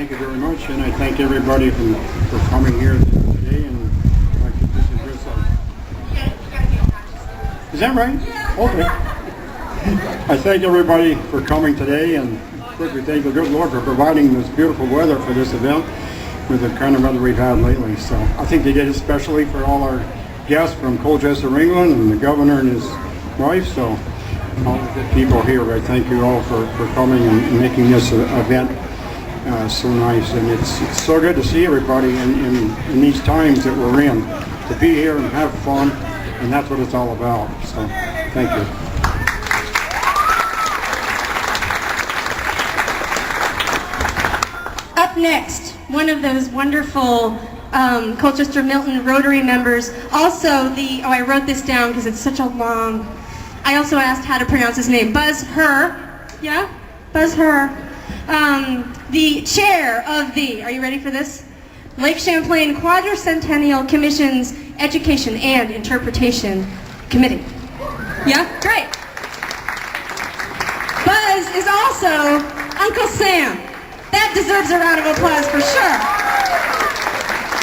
Thank you very much, and I thank everybody for coming here today. And like this is just is that right? Okay. I thank everybody for coming today, and of course we thank the good Lord for providing this beautiful weather for this event with the kind of weather we've had lately. So I think they did it especially for all our guests from Colchester, England, and the governor and his wife. So all the good people here, I thank you all for coming and making this event so nice. And it's so good to see everybody in these times that we're in, to be here and have fun, and that's what it's all about. So thank you. Up next, one of those wonderful Colchester Milton Rotary members. Also I wrote this down because it's such a long, I also asked how to pronounce his name. Buzz Herr, yeah? Buzz Herr. The chair of the, are you ready for this? Lake Champlain Quadricentennial Commission's Education and Interpretation Committee. Yeah? Great. Buzz is also Uncle Sam. That deserves a round of applause for sure.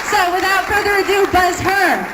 So without further ado, Buzz Herr.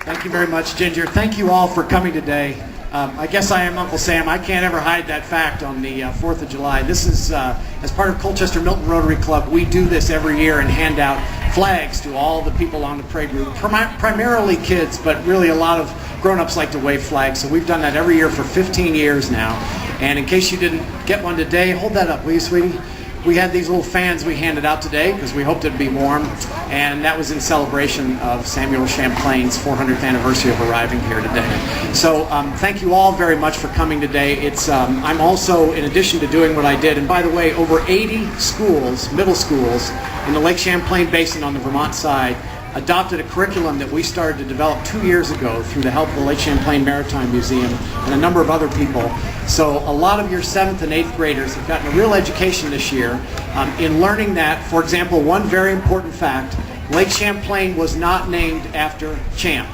Thank you very much, Ginger. Thank you all for coming today. I guess I am Uncle Sam. I can't ever hide that fact on the 4th of July. This is, as part of Colchester Milton Rotary Club, we do this every year and hand out flags to all the people on the parade route, primarily kids, but really a lot of grown-ups like to wave flags. So we've done that every year for 15 years now. And in case you didn't get one today, hold that up, will you, sweetie? We had these little fans we handed out today because we hoped it'd be warm, and that was in celebration of Samuel Champlain's 400th anniversary of arriving here today. So thank you all very much for coming today. It's I'm also, in addition to doing what I did, and by the way, over 80 schools, middle schools, in the Lake Champlain Basin on the Vermont side adopted a curriculum that we started to develop 2 years ago through the help of the Lake Champlain Maritime Museum and a number of other people. So a lot of your 7th and 8th graders have gotten a real education this year in learning that, for example, one very important fact, Lake Champlain was not named after Champ.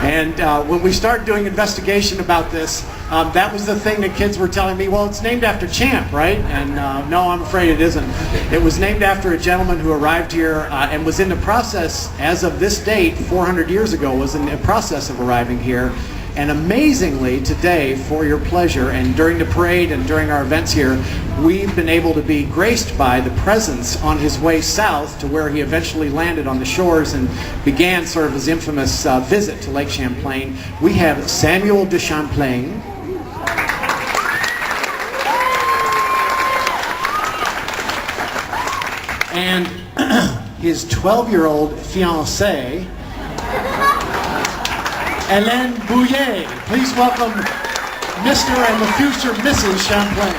And when we started doing investigation about this, that was the thing that kids were telling me, well, it's named after Champ, right? And no, I'm afraid it isn't. It was named after a gentleman who arrived here and was in the process, as of this date, 400 years ago, was in the process of arriving here. And amazingly, today, for your pleasure, and during the parade and during our events here, we've been able to be graced by the presence on his way south to where he eventually landed on the shores and began sort of his infamous visit to Lake Champlain. We have Samuel de Champlain, and his 12-year-old fiancée, Hélène Bouillet. Please welcome Mr. and the future Mrs. Champlain.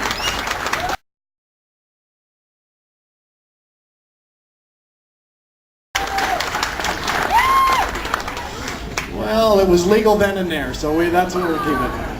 Well, it was legal then and there, so that's what we're keeping.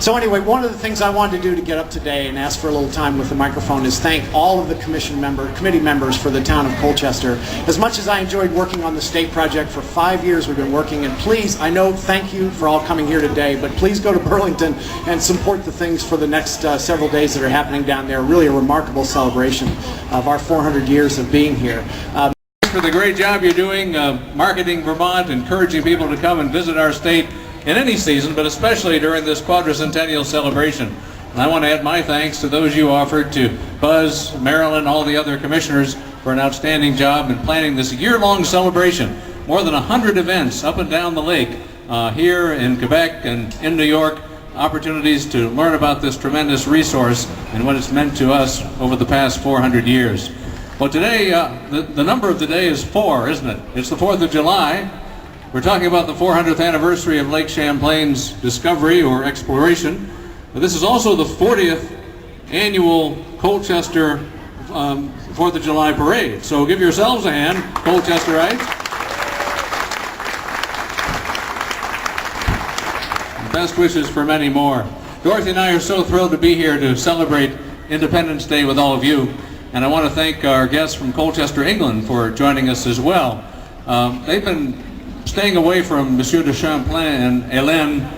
So anyway, one of the things I wanted to do to get up today and ask for a little time with the microphone is thank all of the committee members for the town of Colchester. As much as I enjoyed working on the state project for 5 years we've been working, and please, I know, thank you for all coming here today, but please go to Burlington and support the things for the next several days that are happening down there. Really a remarkable celebration of our 400 years of being here. For the great job you're doing marketing Vermont, encouraging people to come and visit our state in any season, but especially during this quadricentennial celebration. And I want to add my thanks to those you offered, to Buzz, Marilyn, all the other commissioners for an outstanding job in planning this year-long celebration. More than 100 events up and down the lake, here in Quebec and in New York, opportunities to learn about this tremendous resource and what it's meant to us over the past 400 years. Well, today, the number of the day is 4, isn't it? It's the 4th of July. We're talking about the 400th anniversary of Lake Champlain's discovery or exploration. But this is also the 40th annual Colchester 4th of July parade. So give yourselves a hand, Colchesterites. Best wishes for many more. Dorothy and I are so thrilled to be here to celebrate Independence Day with all of you. And I want to thank our guests from Colchester, England for joining us as well. They've been staying away from Monsieur de Champlain and Hélène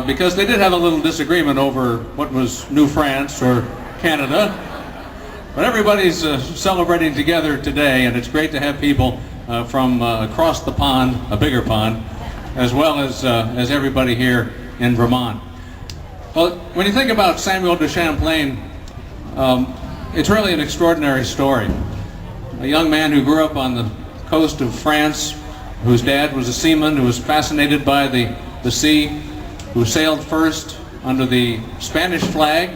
because they did have a little disagreement over what was New France or Canada. But everybody's celebrating together today, and it's great to have people from across the pond, a bigger pond, as well as everybody here in Vermont. Well, when you think about Samuel de Champlain, it's really an extraordinary story. A young man who grew up on the coast of France, whose dad was a seaman who was fascinated by the sea, who sailed first under the Spanish flag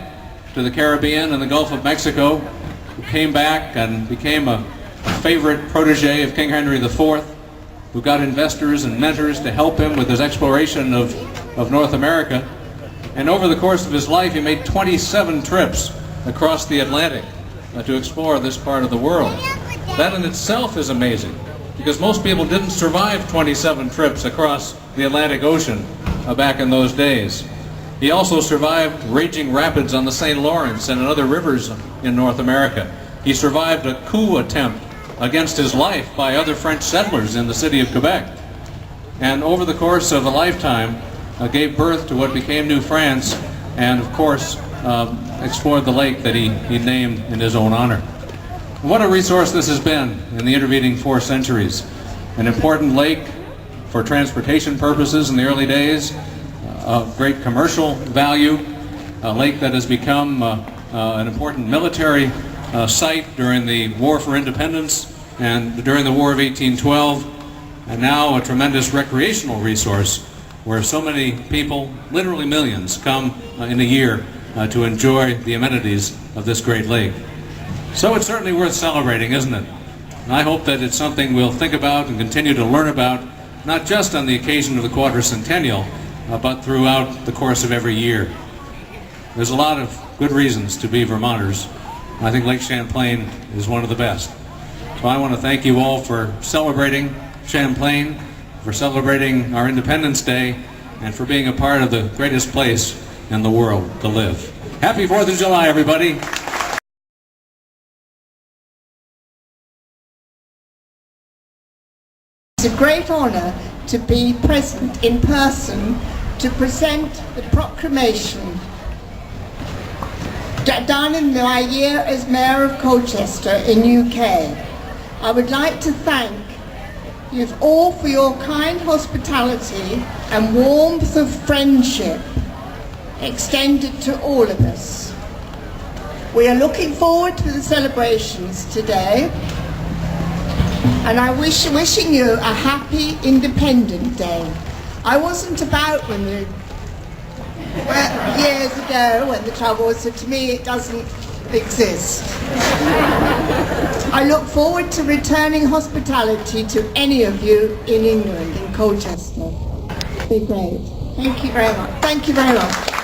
to the Caribbean and the Gulf of Mexico, who came back and became a favorite protege of King Henry IV, who got investors and mentors to help him with his exploration of North America. And over the course of his life, he made 27 trips across the Atlantic to explore this part of the world. That in itself is amazing, because most people didn't survive 27 trips across the Atlantic Ocean back in those days. He also survived raging rapids on the St. Lawrence and in other rivers in North America. He survived a coup attempt against his life by other French settlers in the city of Quebec. And over the course of a lifetime, gave birth to what became New France, and of course, explored the lake that he named in his own honor. What a resource this has been in the intervening 4 centuries. An important lake for transportation purposes in the early days, of great commercial value, a lake that has become an important military site during the War for Independence and during the War of 1812, and now a tremendous recreational resource where so many people, literally millions, come in a year to enjoy the amenities of this great lake. So it's certainly worth celebrating, isn't it? And I hope that it's something we'll think about and continue to learn about, not just on the occasion of the Quadricentennial, but throughout the course of every year. There's a lot of good reasons to be Vermonters. I think Lake Champlain is one of the best. So I want to thank you all for celebrating Champlain, for celebrating our Independence Day, and for being a part of the greatest place in the world to live. Happy 4th of July, everybody. It's a great honour to be present in person to present the proclamation done in my year as Mayor of Colchester in UK. I would like to thank you all for your kind hospitality and warmth of friendship extended to all of us. We are looking forward to the celebrations today, and I wishing you a happy Independent Day. I wasn't about when years ago when the trouble was, so to me it doesn't exist. I look forward to returning hospitality to any of you in England, in Colchester. It'd be great. Thank you very much. Thank you very much.